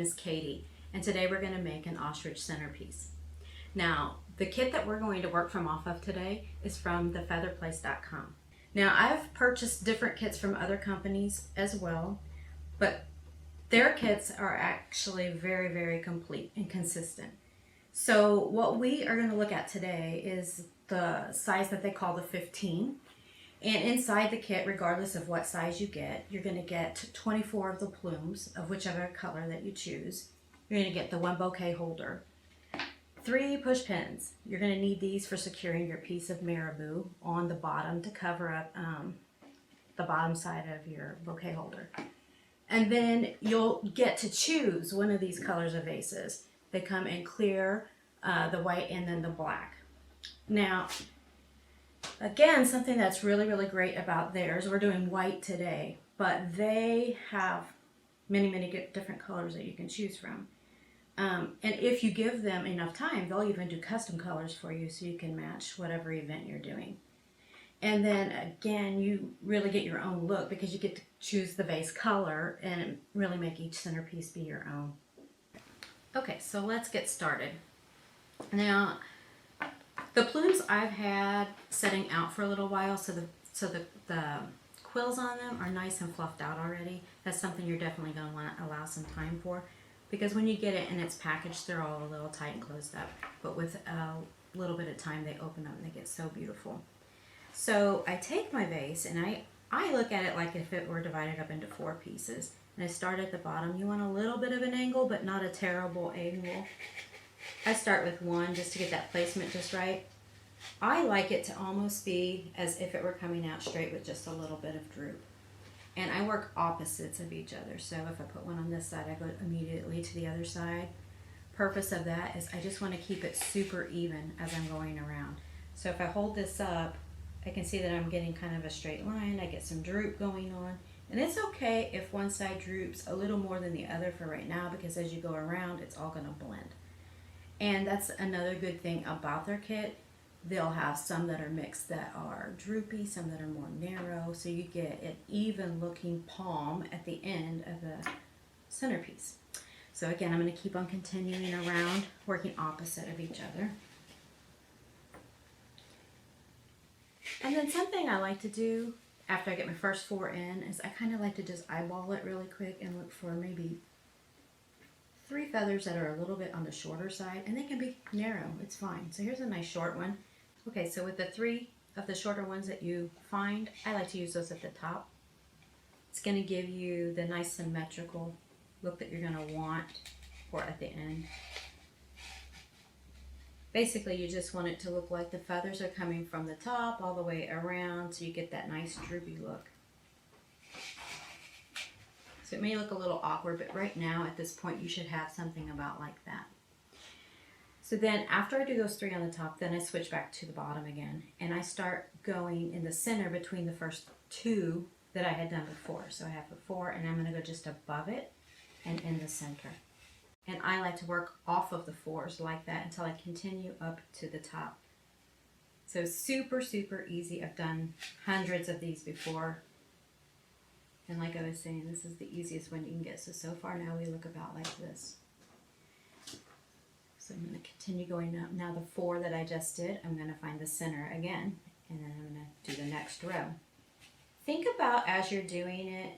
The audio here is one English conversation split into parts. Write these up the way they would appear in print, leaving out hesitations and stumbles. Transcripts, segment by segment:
name is Katie, and today we're going to make an ostrich centerpiece. Now, the kit that we're going to work from off of today is from thefeatherplace.com. Now, I've purchased different kits from other companies as well, but their kits are actually very, very complete and consistent. So what we are going to look at today is the size that they call the 15. And inside the kit, regardless of what size you get, you're going to get 24 of the plumes of whichever color that you choose. You're going to get the 1 bouquet holder, 3 push pins. You're going to need these for securing your piece of marabou on the bottom to cover up the bottom side of your bouquet holder. And then you'll get to choose one of these colors of vases. They come in clear, the white, and then the black. Now, again, something that's really, really great about theirs, we're doing white today, but they have many, many different colors that you can choose from. And if you give them enough time, they'll even do custom colors for you so you can match whatever event you're doing. And then again, you really get your own look because you get to choose the vase color and really make each centerpiece be your own. Okay, so let's get started. Now, the plumes I've had setting out for a little while, so the quills on them are nice and fluffed out already. That's something you're definitely going to want to allow some time for, because when you get it and it's packaged, they're all a little tight and closed up. But with a little bit of time, they open up and they get so beautiful. So I take my vase and I look at it like if it were divided up into 4 pieces. And I start at the bottom. You want a little bit of an angle, but not a terrible angle. I start with 1 just to get that placement just right. I like it to almost be as if it were coming out straight with just a little bit of droop. And I work opposites of each other. So if I put one on this side, I go immediately to the other side. Purpose of that is I just want to keep it super even as I'm going around. So if I hold this up, I can see that I'm getting kind of a straight line. I get some droop going on. And it's okay if one side droops a little more than the other for right now, because as you go around, it's all going to blend. And that's another good thing about their kit. They'll have some that are mixed that are droopy, some that are more narrow, so you get an even looking palm at the end of the centerpiece. So again, I'm going to keep on continuing around, working opposite of each other. And then something I like to do after I get my first 4 in is I kind of like to just eyeball it really quick and look for maybe 3 feathers that are a little bit on the shorter side, and they can be narrow, it's fine. So here's a nice short one. Okay, so with the 3 of the shorter ones that you find, I like to use those at the top. It's going to give you the nice symmetrical look that you're going to want for at the end. Basically, you just want it to look like the feathers are coming from the top all the way around, so you get that nice droopy look. So it may look a little awkward, but right now at this point you should have something about like that. So then after I do those 3 on the top, then I switch back to the bottom again, and I start going in the center between the first 2 that I had done before. So I have the 4, and I'm going to go just above it and in the center. And I like to work off of the 4s like that until I continue up to the top. So super, super easy. I've done hundreds of these before. And like I was saying, this is the easiest one you can get. So far now we look about like this. So I'm going to continue going up. Now the 4 that I just did, I'm going to find the center again. And then I'm going to do the next row. Think about as you're doing it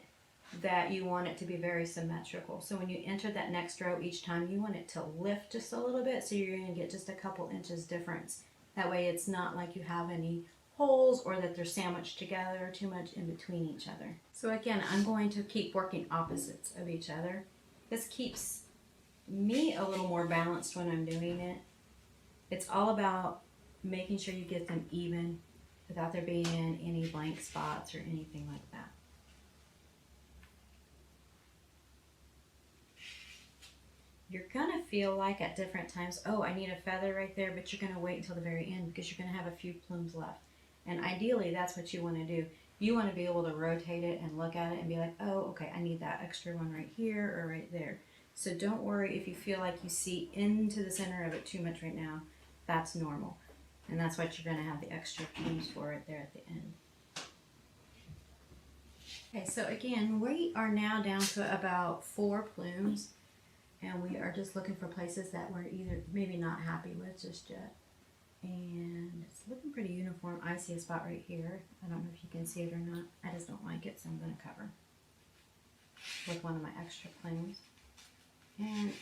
that you want it to be very symmetrical. So when you enter that next row each time, you want it to lift just a little bit, so you're going to get just a couple inches difference. That way it's not like you have any holes or that they're sandwiched together or too much in between each other. So again, I'm going to keep working opposites of each other. This keeps me a little more balanced when I'm doing it. It's all about making sure you get them even without there being any blank spots or anything like that. You're going to feel like at different times, oh, I need a feather right there, but you're going to wait until the very end because you're going to have a few plumes left. And ideally, that's what you want to do. You want to be able to rotate it and look at it and be like, oh, okay, I need that extra one right here or right there. So don't worry if you feel like you see into the center of it too much right now. That's normal. And that's what you're going to have the extra plumes for right there at the end. Okay, so again, we are now down to about 4 plumes. And we are just looking for places that we're either maybe not happy with just yet. And it's looking pretty uniform. I see a spot right here. I don't know if you can see it or not. I just don't like it, so I'm going to cover with one of my extra plumes. And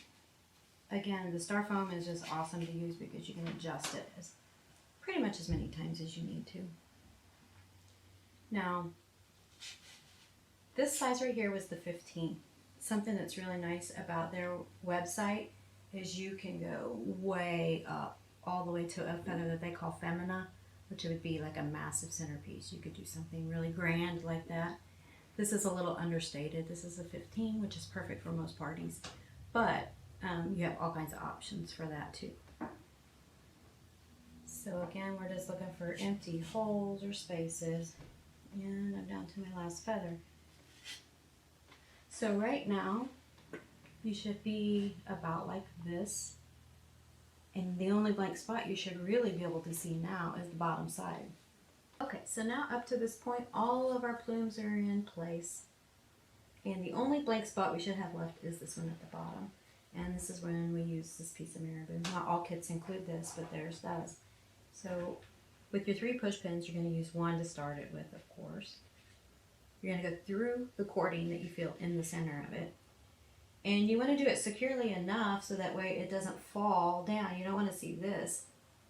again, the styrofoam is just awesome to use because you can adjust it as pretty much as many times as you need to. Now, this size right here was the 15. Something that's really nice about their website is you can go way up, all the way to a feather that they call femina, which would be like a massive centerpiece. You could do something really grand like that. This is a little understated. This is a 15, which is perfect for most parties, but you have all kinds of options for that too. So again, we're just looking for empty holes or spaces, and I'm down to my last feather. So right now, you should be about like this. And the only blank spot you should really be able to see now is the bottom side. Okay, so now up to this point, all of our plumes are in place. And the only blank spot we should have left is this one at the bottom. And this is when we use this piece of marabou. Not all kits include this, but theirs does. So with your 3 push pins, you're going to use one to start it with, of course. You're going to go through the cording that you feel in the center of it. And you want to do it securely enough so that way it doesn't fall down. You don't want to see this.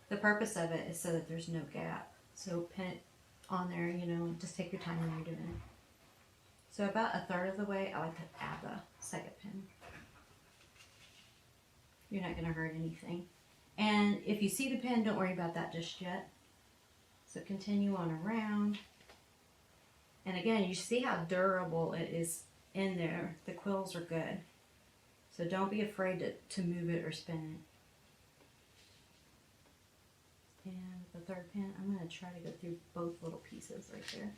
The purpose of it is so that there's no gap. So pin it on there, you know, just take your time when you're doing it. So about a third of the way, I like to add the second pin. You're not going to hurt anything. And if you see the pin, don't worry about that just yet. So continue on around. And again, you see how durable it is in there. The quills are good. So don't be afraid to move it or spin it. And the third pin, I'm going to try to go through both little pieces right there.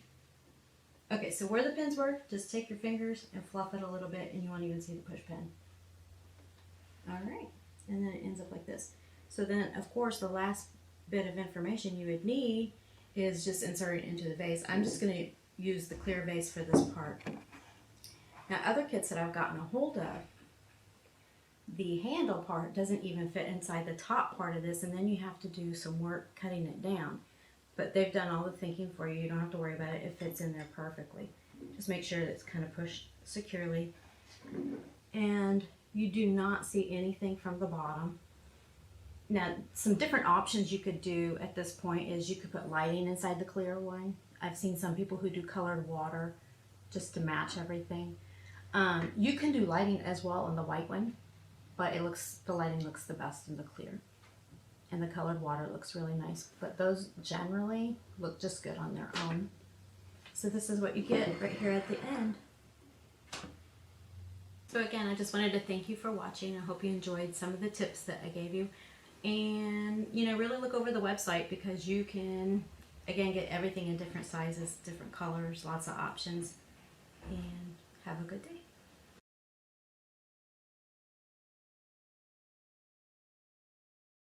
Okay, so where the pins were, just take your fingers and fluff it a little bit, and you won't even see the push pin. Alright, and then it ends up like this. So then, of course, the last bit of information you would need is just insert it into the vase. I'm just going to use the clear vase for this part. Now, other kits that I've gotten a hold of, the handle part doesn't even fit inside the top part of this, and then you have to do some work cutting it down. But they've done all the thinking for you. You don't have to worry about it. It fits in there perfectly. Just make sure that it's kind of pushed securely. And you do not see anything from the bottom. Now, some different options you could do at this point is you could put lighting inside the clear one. I've seen some people who do colored water just to match everything. You can do lighting as well in the white one, but the lighting looks the best in the clear. And the colored water looks really nice, but those generally look just good on their own. So this is what you get right here at the end. So again, I just wanted to thank you for watching. I hope you enjoyed some of the tips that I gave you. And, you know, really look over the website because you can, again, get everything in different sizes, different colors, lots of options. And have a good day.